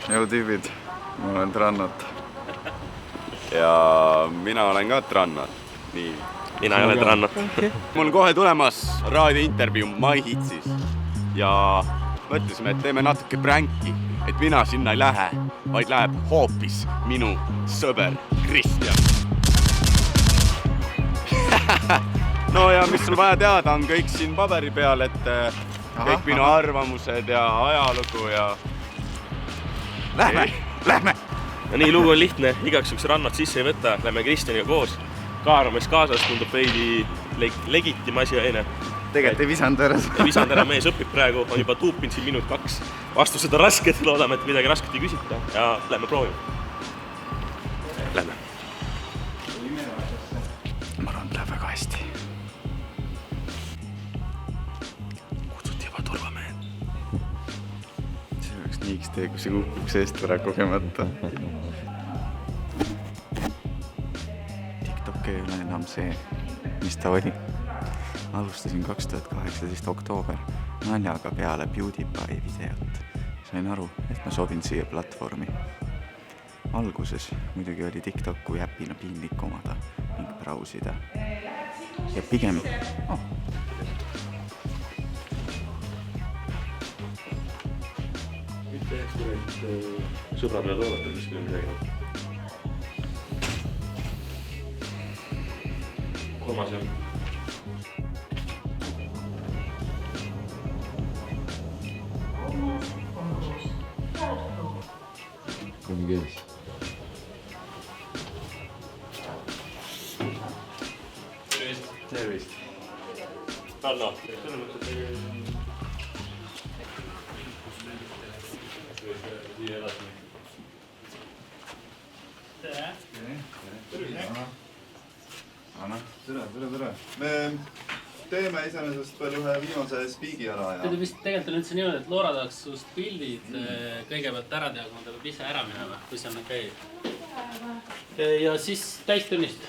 Jau tüübid, ma olen Trannat. Ja mina olen ka Trannat. Nii. Mina ei ole Trannat. Mul on kohe tulemas raadiointervjuu MyHitsis. Ja mõtlesime, et teeme natuke pränki, et mina sinna ei lähe, vaid läheb hoopis minu sõber Kristjan. No ja mis sul vaja teada on kõik siin paberi peal, et kõik minu arvamused ja ajalugu ja... Lähme! Ja nii lugu on lihtne, igaks üks Rannat sisse ei võta, lähme Kristjaniga koos. Kaaramees kaasas tundub veidi legitim asi aine. Tegelikult ei visanud ära. Ei visanud ära, mees õpib praegu, on juba tuupinud siin minut 2. Vastused on rasked, loodame, et midagi rasket ei küsita ja lähme proovime. Lähme. Ma arvan, et läheb väga hästi. Kutsuti juba turvamehed. See oleks nii X-tee, kui see kukuks eest ära kogemata. TikTok ei ole enam see, mis ta oli. Alustasin 2018 oktoober naljaga peale PewDiePie videot. Sain aru, et ma sobin siia platvormi. Alguses muidugi oli TikTok kui äpina piinlik omada ning brausida. Ja pigem... Mitte sõbrad veel oodata, mis küll midagi. Kolmas on. Kuni keelis. Tervist. Tanno. Tere. Me teeme iseenesest veel ühe viimase spiigi ära ja... Tegelikult on üldse niimoodi, et Loora tahaks sust pildid kõigepealt ära teha, kui ta peab ise ära minema, kui see on okei. Ja siis täistunnist.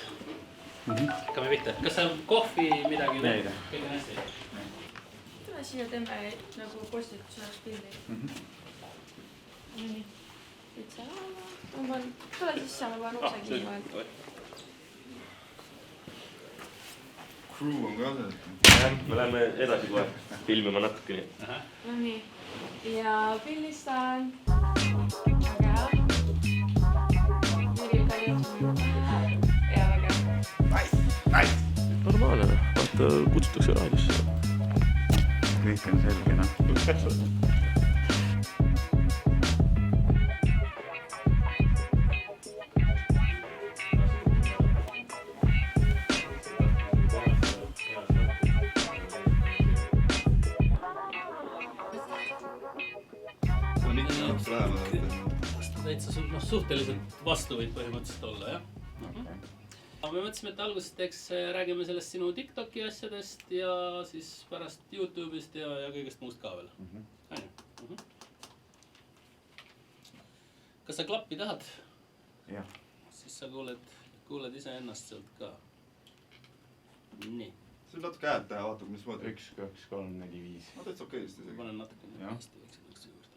Hakkame pihta. Kas sa kohvi midagi või? Kõik on hästi. Tule siia teeme nagu postituses pildi. Nii. Pitsa ala. Tule sisse, ma panen ukse kinni vahel. Crew on ka see. Me läheme edasi kohe. Filmima natukene. No nii. Ja pildistan. Väga hea. Viril ka jõudnud. Ja väga hea. Nice! Normaalne. Vaata, kutsutakse raadiosse. Kõik on selge, noh. Suhteliselt vastu võid põhimõtteliselt olla, jah? Me mõtlesime, et alguses teeks räägime sellest sinu TikToki asjadest ja siis pärast YouTube'ist ja kõigest muust ka veel. Kas sa klappi tahad? Jah. Siis sa kuuled ise ennast sealt ka. Nii. See on natuke häält teha, vaata, mis moodi. 1, 2, 3, 4, 5. Ma täitsa okei isegi. Ma panen natuke hästi väikse juurde.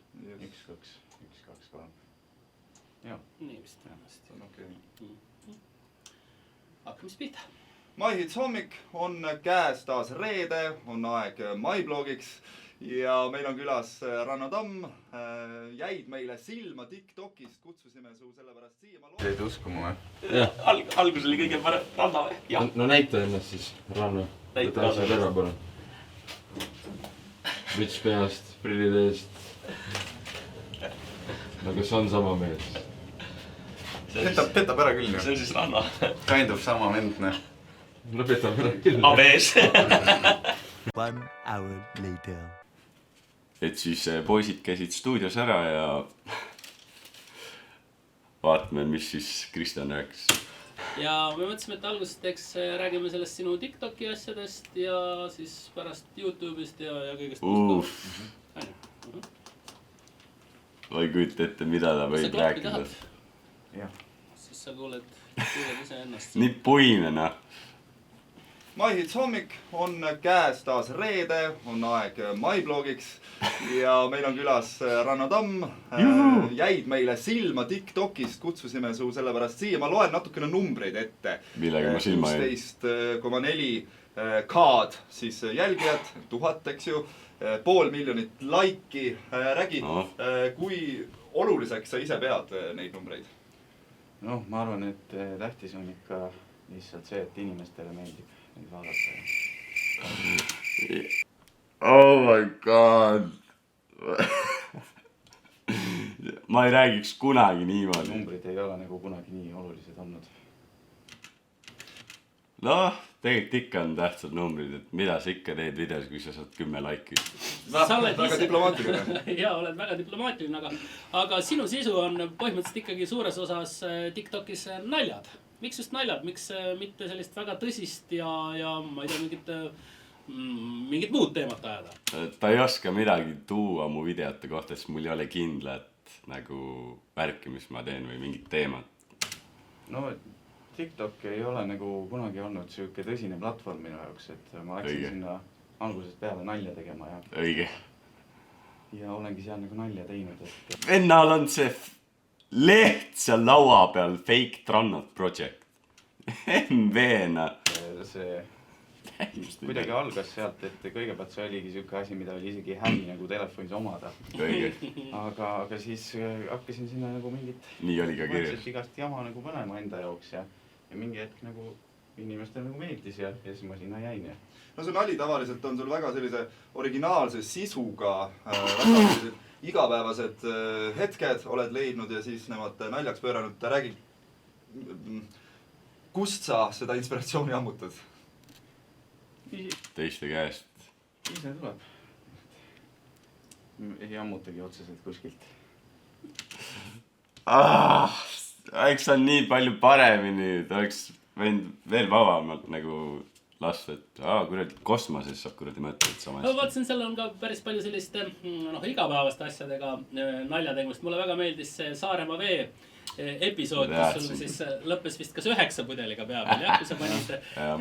1, 2, 3. Joo. Nii vist. See on okei. Hakkame siis pihta. MyHits hommik on käes taas reede, on aeg MyBlogiks ja meil on külas Ranno Tamm. Jäid meile silma TikTokist, kutsusime su sellepärast siia. Teid uskumu või? Algus oli kõige parem. Ranno või? Jah. No näita ennast siis, Ranno. Võta see terve palun. Müts peast, prillid eest. No kas on sama mees? Petab ära küll, See on siis Ranno. Kind of sama vend, ne? No petab ära küll. Abees. 1 hour later. Et siis poisid käisid stuudios ära ja vaatame, mis siis Kristjan rääkis. Ja me mõtlesime, et alguses teeks räägime sellest sinu TikToki asjadest ja siis pärast YouTube'ist ja kõigest muust ka. Ma ei kujuta ette, mida ta võib rääkida. Jah. Siis sa kuuled ise ennast. Nii puine, noh. MyHits hommik on käes taas reede, on aeg MyBlogiks ja meil on külas Ranno Tamm. Jäid meile silma TikTokist, kutsusime su sellepärast siia. Ma loen natukene numbreid ette. Millega ma silma jäin? 16,4 K-d siis jälgijad, 1000, eks ju, 500 000 laiki. Räägi, kui oluliseks sa ise pead neid numbreid? Noh, ma arvan, et tähtis on ikka lihtsalt see, et inimestele meeldib neid vaadata. Oh my god. Ma ei räägiks kunagi niimoodi. Numbrid ei ole nagu kunagi nii olulised olnud. Noh, tegelikult ikka on tähtsad numbrid, et mida sa ikka teed videos, kui sa saad 10 laiki. Sa oled väga diplomaatiline. Jaa, oled väga diplomaatiline, aga sinu sisu on põhimõtteliselt ikkagi suures osas TikTokis naljad. Miks just naljad? Miks mitte sellist väga tõsist ja ma ei tea, mingit muud teemat ajada? Ta ei oska midagi tuua mu videote kohta, sest mul ei ole kindlat nagu värki, mis ma teen või mingit teemat. No TikTok ei ole nagu kunagi olnud siuke tõsine platvorm minu jaoks, et ma läksin sinna algusest peale nalja tegema ja... Õige. Ja olengi seal nagu nalja teinud, et... Vennal on see leht seal laua peal, Fake Trannot Project. MV-na. See kuidagi algas sealt, et kõigepealt see oligi siuke asi, mida oli isegi häbi nagu telefonis omada. Õige. Aga siis hakkasin sinna nagu mingit... Nii oli ka kirjas. Igast jama nagu panema enda jauks ja mingi hetk nagu inimestele nagu meeldis ja siis ma sinna jäin ja... No see nali tavaliselt on sul väga sellise originaalse sisuga, väga igapäevased hetked oled leidnud ja siis nemad naljaks pööranud. Räägi, kust sa seda inspiratsiooni ammutad? Teiste käest. Ise tuleb. Ei ammutagi otseselt kuskilt. Eks on nii palju paremini, oleks võinud veel vabamalt nagu lasta, et kuradi kosmoses saab kuradi mõtled sama hästi. No vaatasin, seal on ka päris palju sellist igapäevaste asjadega naljategust. Mulle väga meeldis see Saaremaa vee episood, kus sul siis lõppes vist kas 9 pudeliga pea peal, jah, kui sa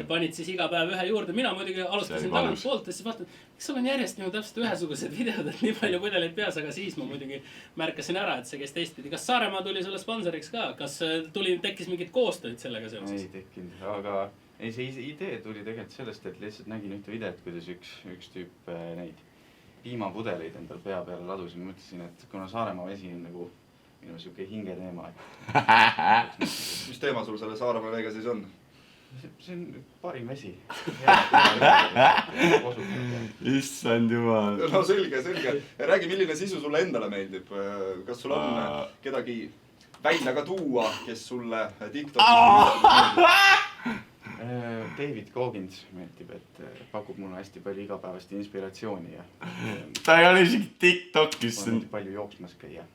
panid siis iga päev ühe juurde. Mina muidugi alustasin tagant poolt ja siis vaatan, miks sul on järjest nagu täpselt ühesugused videod, et nii palju pudeleid peas, aga siis ma muidugi märkasin ära, et see kes teistpidi. Kas Saaremaa tuli sulle sponsoriks ka? Kas tekkis mingit koostööd sellega seoses? Ei tekkinud, aga see idee tuli tegelikult sellest, et lihtsalt nägin ühte videot, kuidas üks tüüp neid piimapudeleid endal pea peale ladus ja mõtlesin, et kuna Saaremaa vesi on nagu minu siuke hinge teema, et... Mis teema sul selle Saaremaa veega siis on? See on parim vesi. Issand jumal. No selge. Räägi, milline sisu sulle endale meeldib? Kas sul on kedagi välja ka tuua, kes sulle TikTokis David Goggins meeldib, et pakub mulle hästi palju igapäevast inspiratsiooni ja... Ta ei ole isegi TikTokis. Ma meeldib palju jooksmas käia.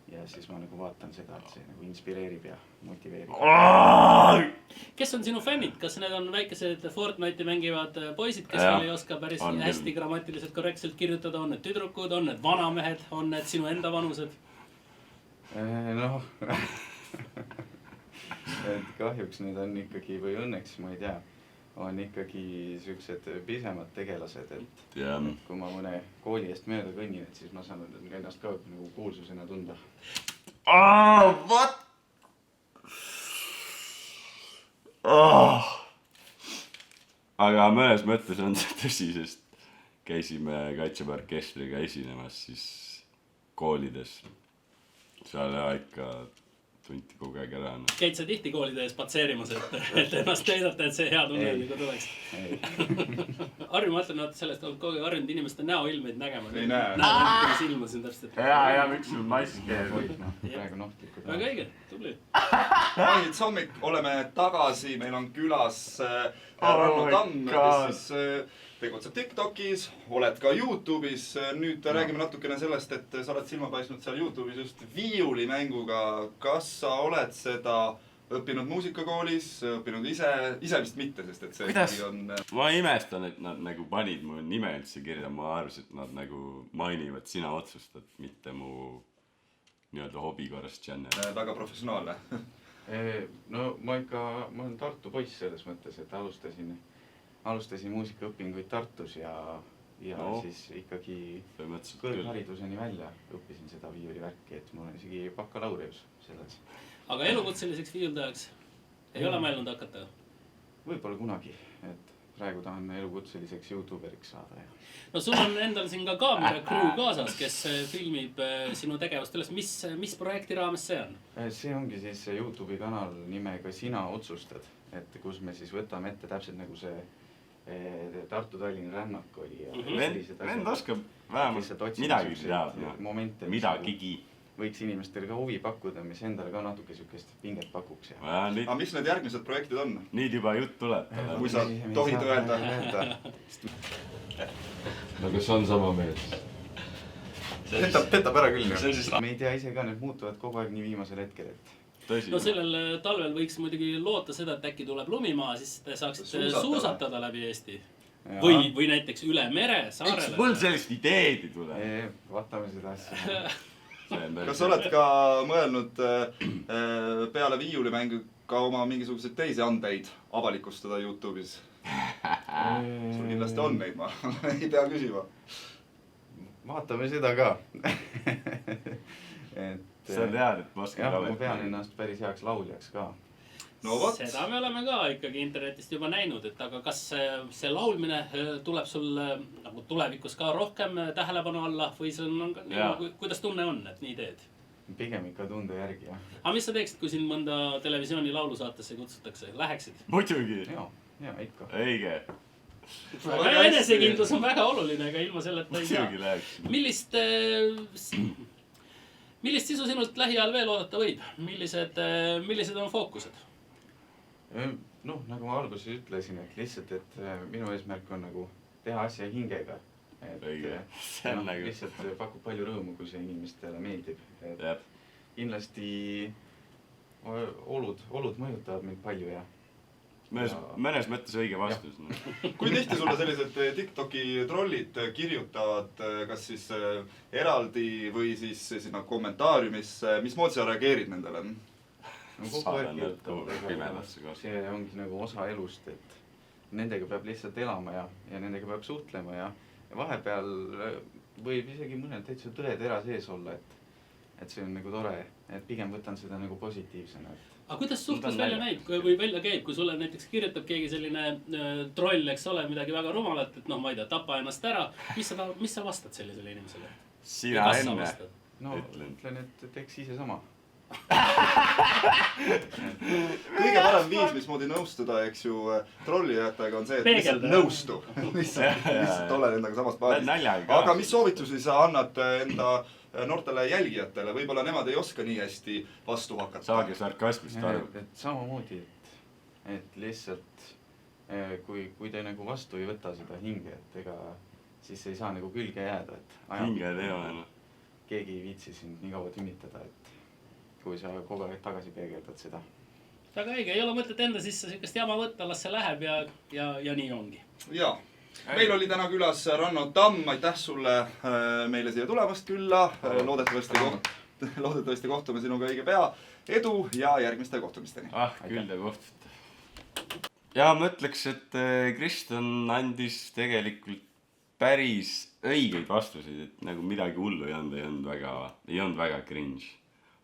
Ja siis ma nagu vaatan seda, et see nagu inspireerib ja motiveerib. Kes on sinu fännid? Kas need on väikesed Fortnite'i mängivad poisid, kes veel ei oska päris hästi grammatiliselt korrektselt kirjutada? On need tüdrukud, on need vanamehed, on need sinu enda vanused? Noh, et kahjuks need on ikkagi, või õnneks, ma ei tea, on ikkagi siuksed pisemad tegelased, et kui ma mõne kooli eest mööda kõnnin, et siis ma saan ennast ka nagu kuulsusena tunda. What? Aga mõnes mõttes on see tõsi, sest käisime Kaitseväe-orkestriga esinemas siis koolides. Seal ikka tunti kogu aeg ära. Käid sa tihti koolide ees patseerimas, et ennast teidata, et see hea tunne nagu tuleks? Harju, ma mõtlen, et sellest on kogu aeg harjunud inimeste näoilmeid nägema. Ei näe. Näe silma siin täpselt. Ja miks sul mask praegu nohtlikud. Väga õige, tubli. MyHits hommik, oleme tagasi, meil on külas Ranno Tamm, kes siis tegutseb TikTokis, oled ka YouTube'is. Nüüd räägime natukene sellest, et sa oled silma paistnud seal YouTube'is just viiulimänguga. Kas sa oled seda õppinud muusikakoolis, õppinud ise vist mitte, sest et see on... Ma imestan, et nad nagu panid mu nime üldse kirja. Ma arvasin, et nad nagu mainivad sina otsustad, mitte mu nii-öelda hobi korras channel. Väga professionaalne. No ma olen Tartu poiss selles mõttes, et alustasin muusikaõpinguid Tartus ja siis ikkagi kõrghariduseni välja õppisin seda viiulivärki, et mul on isegi bakalaureus selles. Aga elukutseliseks viiuldajaks ei ole mõelnud hakata? Võib-olla kunagi, et praegu tahan elukutseliseks YouTuberiks saada. No sul on endal siin ka kaamera crew kaasas, kes filmib sinu tegevust üles. Mis projekti raames see on? See ongi siis YouTube'i kanal nimega Sina otsustad, et kus me siis võtame ette täpselt nagu see Tartu-Tallinna rännak oli. Vend oskab vähemalt midagi teada. Midagigi. Võiks inimestele ka huvi pakkuda, mis endale ka natuke sükest pinget pakuks. Aga mis need järgmised projektid on? Nüüd juba jutt tuleb. Kui sa tohid öelda. No kas on sama mees? Petab ära küll. Me ei tea ise ka, need muutuvad kogu aeg nii viimasel hetkel, et... No sellel talvel võiks muidugi loota seda, et äkki tuleb lumimaa, siis te saaksite suusatada läbi Eesti. Või näiteks üle mere, saarele. Eks mul sellist ideed ei tule. Vaatame seda asja. Kas oled ka mõelnud peale viiulimängu ka oma mingisuguseid teisi andeid avalikustada YouTube'is? Sul kindlasti on neid, ma ei pea küsima. Vaatame seda ka. Sa tead, et ma oskan ka. Ma pean ennast päris heaks lauljaks ka. Seda me oleme ka ikkagi internetist juba näinud, et aga kas see laulmine tuleb sul nagu tulevikus ka rohkem tähelepanu alla või see on, kuidas tunne on, et nii teed? Pigem ikka tunde järgi, jah. Aga mis sa teeksid, kui sind mõnda televisiooni laulusaatesse kutsutakse? Läheksid? Muidugi. Jaa, ikka. Õige. Enesekindlus on väga oluline, aga ilma selleta ei saa. Muidugi läheks. Millist sisu sinult lähiajal veel oodata võib? Millised on fookused? Nagu ma alguses ütlesin, et lihtsalt, et minu eesmärk on nagu teha asja hingega. Lihtsalt pakub palju rõõmu, kui see inimestele meeldib. Kindlasti olud mõjutavad mind palju ja... Mõnes mõttes õige vastus. Kui tihti sulle sellised TikToki trollid kirjutavad kas siis eraldi või siis sinna kommentaariumisse, mismoodi sa reageerid nendele? See ongi nagu osa elust, et nendega peab lihtsalt elama ja nendega peab suhtlema ja vahepeal võib isegi mõnel täitsa tõetera sees olla, et see on nagu tore, et pigem võtan seda nagu positiivsena. Aga kuidas suhtlus välja näib või välja käib, kui sulle näiteks kirjutab keegi selline troll, eks ole, midagi väga rumalat, et ma ei tea, tapa ennast ära, mis sa vastad sellisele inimesele? Sina enne. Ütlen, et teeks ise sama. Kõige parem viis, mismoodi nõustuda, eks ju, trollijätajaga on see, et lihtsalt nõustu. Lihtsalt oled endaga samast paadist. Aga mis soovitusi sa annad enda noortele jälgijatele? Võib-olla nemad ei oska nii hästi vastu hakata. Saagi sarkasmist aru. Samamoodi, et lihtsalt kui te nagu vastu ei võta seda hinge, et ega siis ei saa nagu külge jääda. Hinge ei ole. Keegi ei viitsi sind nii kaua tümitada, et kui sa kogu aeg tagasi peegeldad seda. Väga õige, ei ole mõtet enda sisse sellist jama võtta, las see läheb ja nii ongi. Jaa. Meil oli täna külas Ranno Tamm, aitäh sulle meile siia tulemast külla. Loodetavasti kohtume sinuga õige pea. Edu ja järgmiste kohtumisteni. Küll te kohtute. Ja ma ütleks, et Kristjan andis tegelikult päris õigeid vastuseid, et nagu midagi hullu ei olnud väga cringe.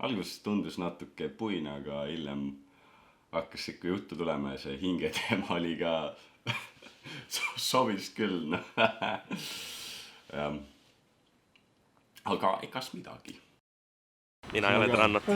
Alguses tundus natuke puina, aga hiljem hakkas ikka juttu tulema ja see hinge teema oli ka sobis küll. Aga ekas midagi. Mina ei ole Rannot.